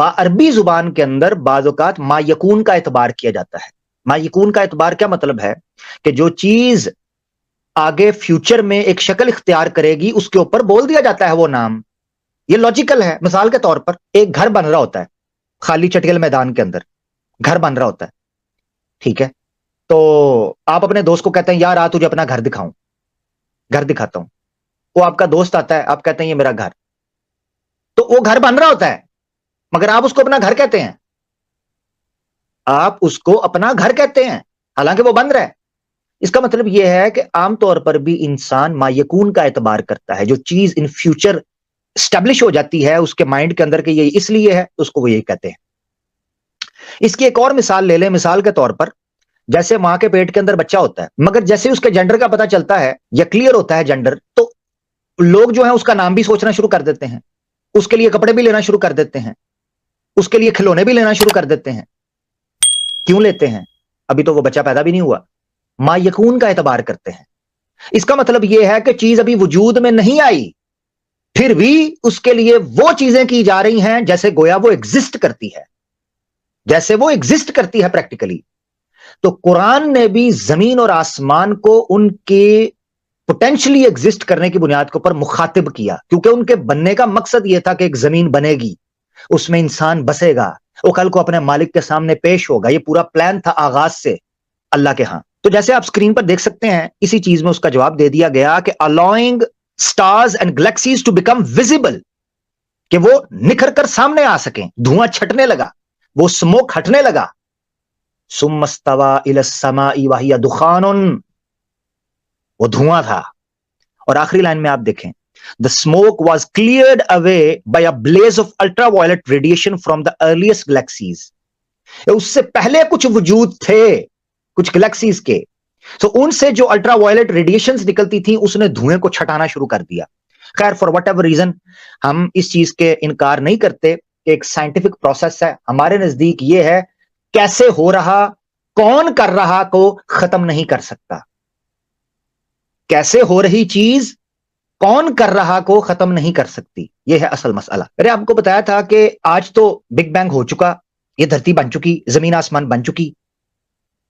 عربی زبان کے اندر بعض اوقات ما یکون کا اعتبار کیا جاتا ہے. ما یکون کا اعتبار کیا مطلب ہے کہ جو چیز آگے فیوچر میں ایک شکل اختیار کرے گی اس کے اوپر بول دیا جاتا ہے وہ نام. یہ لاجیکل ہے. مثال کے طور پر ایک گھر بن رہا ہوتا ہے خالی چٹکل میدان کے اندر گھر بن رہا ہوتا ہے, ٹھیک ہے, تو آپ اپنے دوست کو کہتے ہیں یار آ تجھے اپنا گھر دکھاؤں, گھر دکھاتا ہوں. وہ آپ کا دوست آتا ہے, آپ کہتے ہیں یہ میرا گھر, تو وہ گھر بن رہا ہوتا ہے مگر آپ اس کو اپنا گھر کہتے ہیں, آپ اس کو اپنا گھر کہتے ہیں حالانکہ وہ بن رہا ہے. اس کا مطلب یہ ہے کہ عام طور پر بھی انسان ما یکون کا اعتبار کرتا ہے, جو چیز ان فیوچر اسٹیبلش ہو جاتی ہے اس کے مائنڈ کے اندر کہ یہ اس لیے ہے, اس کو وہ یہی کہتے ہیں. اس کی ایک اور مثال لے لیں. مثال کے طور پر جیسے ماں کے پیٹ کے اندر بچہ ہوتا ہے, مگر جیسے اس کے جینڈر کا پتہ چلتا ہے یا کلیئر ہوتا ہے جینڈر, تو لوگ جو ہیں اس کا نام بھی سوچنا شروع کر دیتے ہیں, اس کے لیے کپڑے بھی لینا شروع کر دیتے ہیں, اس کے لیے کھلونے بھی لینا شروع کر دیتے ہیں. کیوں لیتے ہیں؟ ابھی تو وہ بچہ پیدا بھی نہیں ہوا. ما یکون کا اعتبار کرتے ہیں. اس کا مطلب یہ ہے کہ چیز ابھی وجود میں نہیں آئی, پھر بھی اس کے لیے وہ چیزیں کی جا رہی ہیں جیسے گویا وہ ایگزسٹ کرتی ہے, جیسے وہ ایگزسٹ کرتی ہے پریکٹیکلی. تو قرآن نے بھی زمین اور آسمان کو ان کے پوٹینشلی ایگزسٹ کرنے کی بنیاد کے اوپر مخاطب کیا, کیونکہ ان کے بننے کا مقصد یہ تھا کہ ایک زمین بنے گی, اس میں انسان بسے گا, وہ کل کو اپنے مالک کے سامنے پیش ہوگا. یہ پورا پلان تھا آغاز سے اللہ کے ہاں. تو جیسے آپ سکرین پر دیکھ سکتے ہیں اسی چیز میں اس کا جواب دے دیا گیا کہ allowing stars and galaxies to become visible, کہ وہ نکھر کر سامنے آ سکیں. دھواں چھٹنے لگا, وہ سموک ہٹنے لگا. ثم استوى الى السماء وهي دخان, وہ دھواں تھا. اور آخری لائن میں آپ دیکھیں, the smoke was cleared away by a blaze of ultraviolet radiation from the earliest galaxies. اس سے پہلے کچھ وجود تھے, کچھ گلیکسیز کے, تو ان سے جو الٹرا وائلٹ ریڈیشنز نکلتی تھیں اس نے دھوئیں کو چھٹانا شروع کر دیا. خیر فار وٹ ایور ریزن ہم اس چیز کے انکار نہیں کرتے کہ ایک سائنٹیفک پروسیس ہے. ہمارے نزدیک یہ ہے کیسے ہو رہا, کون کر رہا کو ختم نہیں کر سکتا. کیسے ہو رہی چیز کون کر رہا کو ختم نہیں کر سکتی, یہ ہے اصل مسئلہ. میں نے آپ کو بتایا تھا کہ آج تو بگ بینگ ہو چکا, یہ دھرتی بن چکی, زمین آسمان بن چکی,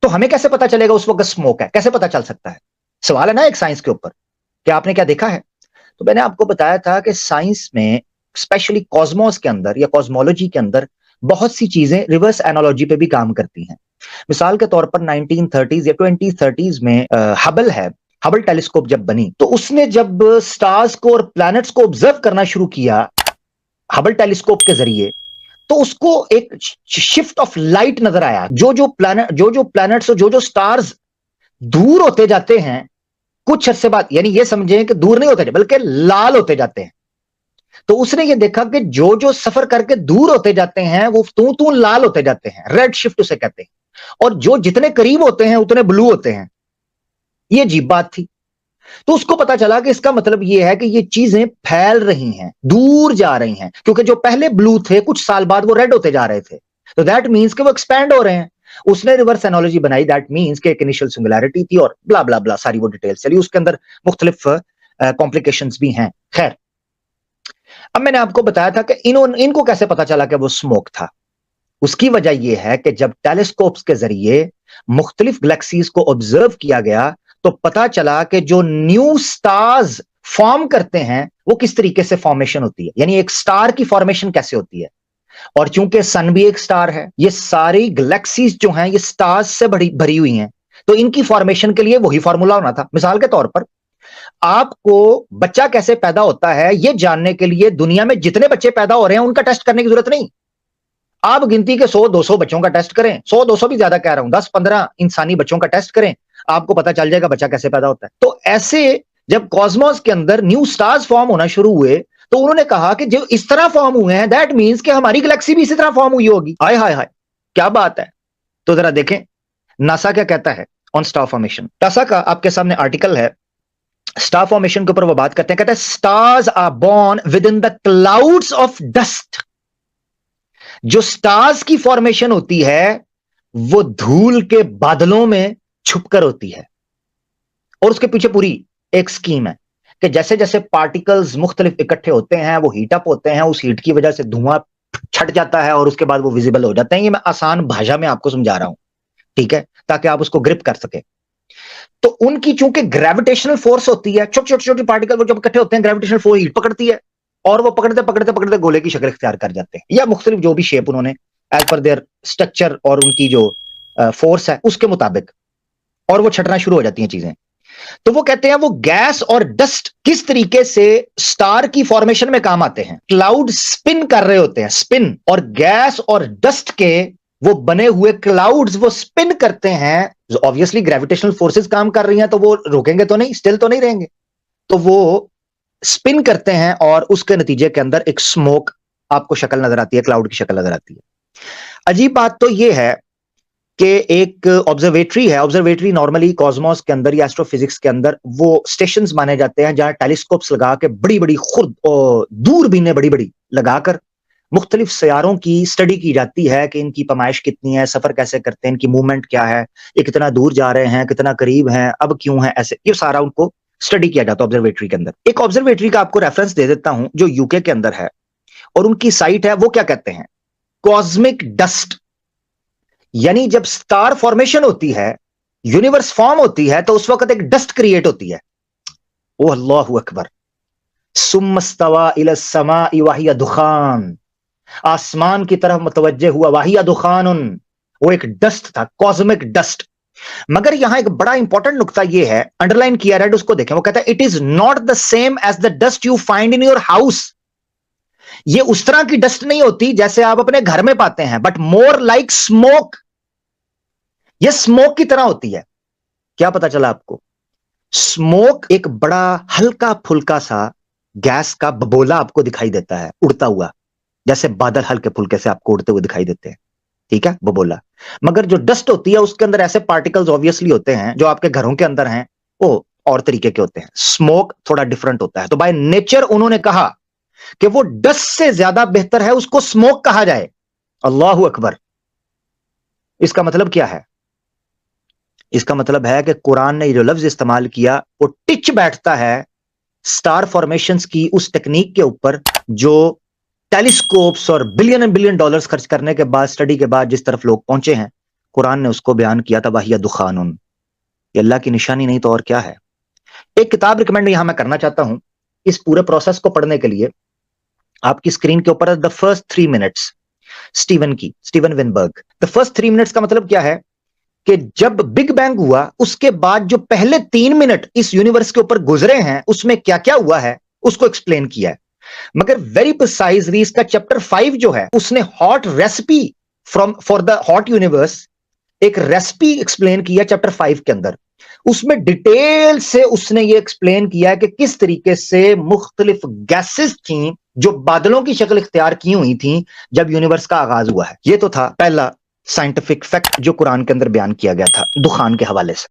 تو ہمیں کیسے پتا چلے گا اس وقت سموک ہے؟ کیسے پتا چل سکتا ہے؟ سوال ہے نا ایک سائنس کے اوپر کہ آپ نے کیا دیکھا ہے. تو میں نے آپ کو بتایا تھا کہ سائنس میں اسپیشلی کاسموس کے اندر یا کاسمولوجی کے اندر بہت سی چیزیں ریورس اینالوجی پہ بھی کام کرتی ہیں. مثال کے طور پر 1930s یا 2030s میں ہبل ہے, ہبل ٹیلیسکوپ جب بنی تو اس نے جب سٹارز کو اور پلانٹس کو آبزرو کرنا شروع کیا ہبل ٹیلیسکوپ کے ذریعے, تو اس کو ایک شفٹ آف لائٹ نظر آیا. جو پلانٹس اور جو سٹارز دور ہوتے جاتے ہیں کچھ عرصے بعد, یعنی یہ سمجھیں کہ دور نہیں ہوتے بلکہ لال ہوتے جاتے ہیں, تو اس نے یہ دیکھا کہ جو سفر کر کے دور ہوتے جاتے ہیں وہ تو لال ہوتے جاتے ہیں, ریڈ شفٹ اسے کہتے ہیں, اور جو جتنے قریب ہوتے ہیں اتنے بلو ہوتے ہیں. یہ عجیب بات تھی. تو اس کو پتا چلا کہ اس کا مطلب یہ ہے کہ یہ چیزیں پھیل رہی ہیں, دور جا رہی ہیں, کیونکہ جو پہلے بلو تھے کچھ سال بعد وہ ریڈ ہوتے جا رہے تھے, تو دیٹ مینس کہ وہ ایکسپینڈ ہو رہے ہیں. اس نے ریورس اینالوجی بنائی, دیٹ مینس کہ ایک انیشل سنگولیرٹی تھی اور بلا بلا بلا ساری وہ ڈیٹیل چلی, اس کے اندر مختلف کمپلیکیشنز بھی ہیں. خیر, اب میں نے آپ کو بتایا تھا کہ ان کو کیسے پتا چلا کہ وہ سموک تھا. اس کی وجہ یہ ہے کہ جب ٹیلیسکوپس کے ذریعے مختلف گلیکسیز کو آبزرو کیا گیا تو پتا چلا کہ جو نیو سٹارز فارم کرتے ہیں وہ کس طریقے سے فارمیشن ہوتی ہے, یعنی ایک سٹار کی فارمیشن کیسے ہوتی ہے. اور چونکہ سن بھی ایک سٹار ہے, یہ ساری گلیکسیز جو ہیں یہ سٹارز سے بھری ہوئی ہیں, تو ان کی فارمیشن کے لیے وہی فارمولا ہونا تھا. مثال کے طور پر آپ کو بچہ کیسے پیدا ہوتا ہے یہ جاننے کے لیے دنیا میں جتنے بچے پیدا ہو رہے ہیں ان کا ٹیسٹ کرنے کی ضرورت نہیں. آپ گنتی کے 100-200 بچوں کا ٹیسٹ کریں, 100-200 بھی زیادہ کہہ رہا ہوں, 10-15 انسانی بچوں کا ٹیسٹ کریں, آپ کو پتا چل جائے گا بچہ کیسے پیدا ہوتا ہے. تو ایسے جب کاسموس کے اندر نیو سٹارز فارم ہونا شروع ہوئے تو انہوں نے کہا کہ جو اس طرح فارم ہوئے ہیں دیٹ مینس کہ ہماری گلیکسی بھی اسی طرح فارم ہوئی ہوگی. ہائے ہائے ہائے, کیا بات ہے. تو ذرا دیکھیں ناسا کیا کہتا ہے آن سٹار فارمیشن. ناسا کا آپ کے سامنے آرٹیکل ہے, سٹار فارمیشن کے اوپر وہ بات کرتے ہیں, کہتے ہیں stars are born with in the clouds of dust. جو سٹارز کی فارمیشن ہوتی ہے وہ دھول کے بادلوں میں چھپ کر ہوتی ہے, اور اس کے پیچھے پوری ایک سکیم ہے کہ جیسے جیسے پارٹیکلز مختلف اکٹھے ہوتے ہیں وہ ہیٹ اپ ہوتے ہیں, اس ہیٹ کی وجہ سے دھواں چھٹ جاتا ہے اور اس کے بعد وہ ویزیبل ہو جاتے ہیں. یہ میں آسان بھاشا میں آپ کو سمجھا رہا ہوں, ٹھیک ہے, تاکہ آپ اس کو گرپ کر سکیں. تو ان کی چونکہ گریویٹیشنل فورس ہوتی ہے, چھوٹی چھوٹی چھوٹی پارٹیکل وہ جب اکٹھے ہوتے ہیں گریویٹیشنل فورس ہیٹ پکڑتی ہے اور وہ پکڑتے پکڑتے پکڑتے گولے کی شکل اختیار کر جاتے ہیں, یا مختلف جو بھی شیپ انہوں نے ایز پر دیئر اسٹرکچر اور ان کی جو فورس ہے اس کے مطابق, اور وہ چھٹنا شروع ہو جاتی ہیں چیزیں. تو وہ کہتے ہیں وہ گیس اور ڈسٹ کس طریقے سے سٹار کی فارمیشن میں کام آتے ہیں. کلاؤڈ سپن کر رہے ہوتے ہیں, سپن, اور گیس اور ڈسٹ کے وہ بنے ہوئے کلاؤڈز وہ سپن کرتے ہیں. obviously گریویٹیشنل فورسز کام کر رہی ہیں تو وہ رکیں گے تو نہیں, اسٹل تو نہیں رہیں گے, تو وہ سپن کرتے ہیں اور اس کے نتیجے کے اندر ایک سموک آپ کو شکل نظر آتی ہے, کلاؤڈ کی شکل نظر آتی ہے. عجیب بات تو یہ ہے کہ ایک آبزرویٹری ہے, آبزرویٹری نارملی کاسموس کے اندر یا ایسٹرو فزکس کے اندر وہ اسٹیشنز مانے جاتے ہیں جہاں ٹیلیسکوپس لگا کے بڑی بڑی خرد دور بینیں بڑی بڑی لگا کر مختلف سیاروں کی اسٹڈی کی جاتی ہے کہ ان کی پیمائش کتنی ہے, سفر کیسے کرتے ہیں, ان کی موومنٹ کیا ہے, یہ کتنا دور جا رہے ہیں, کتنا قریب ہیں, اب کیوں ہیں ایسے, یہ سارا ان کو اسٹڈی کیا جاتا ہے آبزرویٹری کے اندر. ایک آبزرویٹری کا آپ کو ریفرنس دے دیتا ہوں جو یو کے اندر ہے, اور ان کی سائٹ ہے, وہ کیا کہتے ہیں, کاسمک ڈسٹ. یعنی جب سٹار فارمیشن ہوتی ہے, یونیورس فارم ہوتی ہے, تو اس وقت ایک ڈسٹ کریٹ ہوتی ہے. او اللہ اکبر. ثم استوى الى السماء وهي دخان, آسمان کی طرف متوجہ ہوا, وهي دخان, وہ ایک ڈسٹ تھا, کاسمک ڈسٹ. مگر یہاں ایک بڑا امپورٹنٹ نقطہ یہ ہے, انڈر لائن کیا ریڈ, اس کو دیکھیں, وہ کہتا ہے it is not the same as the dust you find in your house. یہ اس طرح کی ڈسٹ نہیں ہوتی جیسے آپ اپنے گھر میں پاتے ہیں, بٹ مور لائک اسموک. یہ اسموک کی طرح ہوتی ہے. کیا پتا چلا آپ کو؟ اسموک ایک بڑا ہلکا پھلکا سا گیس کا ببولا آپ کو دکھائی دیتا ہے اڑتا ہوا, جیسے بادل ہلکے پھلکے سے آپ کو اڑتے ہوئے دکھائی دیتے ہیں, ٹھیک ہے, ببولا. مگر جو ڈسٹ ہوتی ہے اس کے اندر ایسے پارٹیکلز obviously ہوتے ہیں جو آپ کے گھروں کے اندر ہیں, وہ اور طریقے کے ہوتے ہیں. اسموک تھوڑا ڈفرنٹ ہوتا ہے. تو بائی نیچر انہوں نے کہا کہ وہ ڈسٹ سے زیادہ بہتر ہے اس کو اسموک کہا جائے. اللہ اکبر. اس کا مطلب کیا ہے؟ اس کا مطلب ہے کہ قرآن نے جو لفظ استعمال کیا وہ ٹچ بیٹھتا ہے سٹار فارمیشنز کی اس ٹیکنیک کے اوپر جو ٹیلیسکوپس اور بلین اینڈ بلین ڈالرز خرچ کرنے کے بعد, اسٹڈی کے بعد جس طرف لوگ پہنچے ہیں, قرآن نے اس کو بیان کیا تھا, وَهِيَ دُخَانٌ. یہ اللہ کی نشانی نہیں تو اور کیا ہے. ایک کتاب ریکمینڈ یہاں میں کرنا چاہتا ہوں اس پورے پروسیس کو پڑھنے کے لیے. آپ کی اسکرین کے اوپر the first 3 minutes, Steven Weinberg. The first 3 minutes کا مطلب کیا ہے کہ جب بگ بینگ ہوا اس کے بعد جو پہلے 3 منٹ اس یونیورس کے اوپر گزرے ہیں اس میں کیا کیا ہوا ہے اس کو ایکسپلین کیا ہے. مگر ویری پریسائزلی اس کا چیپٹر 5 جو ہے اس نے hot recipe for the hot universe ایک ریسپی ایکسپلین کیا چیپٹر 5 کے اندر. اس میں ڈیٹیل سے اس نے یہ ایکسپلین کیا ہے کہ کس طریقے سے مختلف گیسز تھیں جو بادلوں کی شکل اختیار کی ہوئی تھیں جب یونیورس کا آغاز ہوا ہے. یہ تو تھا پہلا سائنٹیفک فیکٹ جو قرآن کے اندر بیان کیا گیا تھا دخان کے حوالے سے.